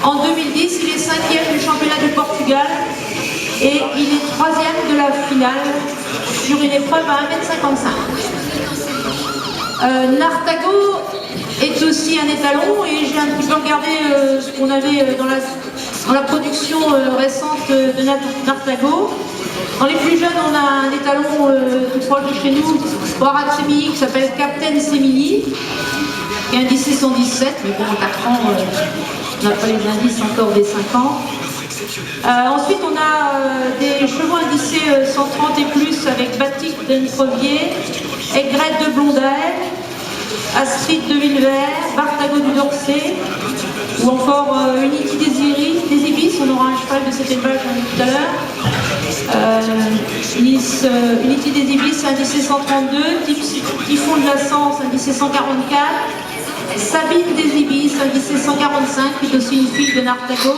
En 2010, il est 5e du championnat du Portugal et il est 3e de la finale sur une épreuve à 1,55 m. Nartago est aussi un étalon et j'ai un petit peu regardé ce qu'on avait dans la production récente de Nartago. Dans les plus jeunes, on a un étalon tout proche de chez nous, Borat Semini, qui s'appelle Captain Semini, qui a un 117, mais bon, en 4 ans, on n'a pas les indices encore des 5 ans. Ensuite, on a des chevaux indicés 130 et plus avec Batik d'Entrevier, Aigrette de Blondel, Astrid de Villevert, Bartago du Dorset, ou encore Unity des Ibis, on aura un cheval de cet élevage tout à l'heure. Unity des Ibis, indice 132, Typhon de la Sens, indice 144, Sabine des Ibis, indice 145, qui est aussi une fille de Nartago.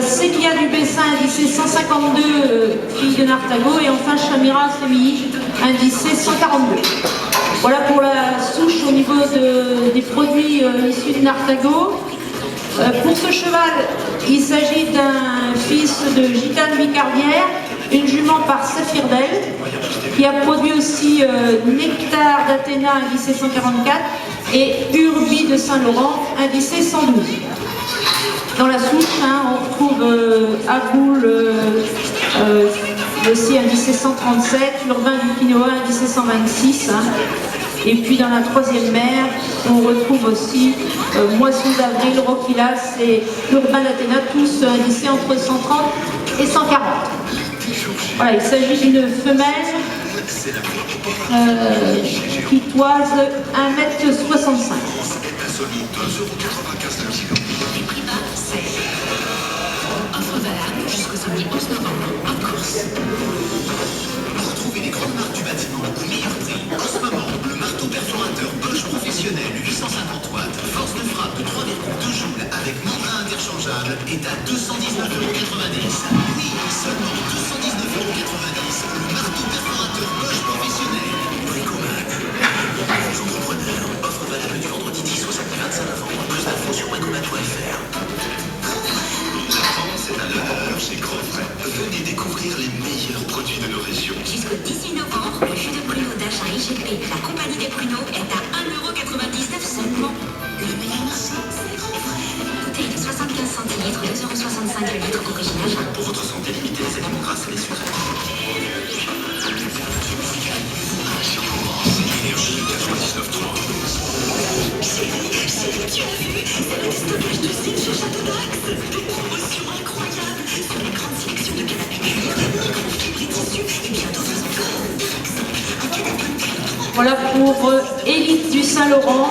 Célia du Bessin, indice 152, fille de Nartago, et enfin Chamira Semilly, indice 142. Voilà pour la souche au niveau des produits issus de Nartago. Pour ce cheval, il s'agit d'un fils de Gitane Vicardière, une jument par Saphirdel, qui a produit aussi Nectar d'Athéna, indice 144, et Urbi de Saint-Laurent, indice 112. Dans la souche, on retrouve Aboul, aussi indice 137, Urbain du Quinoa, indice 126. Et puis dans la troisième mère, on retrouve aussi Moisson d'Avril, Roquilas et Urbain d'Athéna, tous indicés entre 130 et 140. Voilà, il s'agit d'une femelle qui toise 1,65 m. Offre valable jusqu'au samedi 11 novembre en course. Retrouvez les grandes marques du bâtiment au meilleur prix. En ce moment, le marteau perforateur Bosch professionnel 850 watts, force de frappe de 3,2 joules avec membrane interchangeable est à 219,90 €. Oui, seulement 219,90 €. Le marteau perforateur Bosch professionnel. Bricomac. Entrepreneurs. Offre valable du vendredi 10 au samedi 25 novembre. Plus d'infos sur bricomac.fr. C'est à l'heure chez Crofret. Venez découvrir les meilleurs produits de nos régions. Jusqu'au 18 novembre, le jus de pruneau d'achat IGP, la compagnie des pruneaux, est à 1,99 € seulement. Le meilleur marché, c'est Crofret. Bouteille de 75 centilitres, 2,65 € le litre original. Pour votre santé, limitez les aliments gras et les sucres. Énergie 99.3. Tu as vu, c'est le stockage de sites chez Château d'Ax. Des promotions incroyables sur les grandes sélections de canapés cuir, microfibres et tissus, et bien d'autres encore. Par exemple, un canapé. Voilà pour Élite du Saint-Laurent.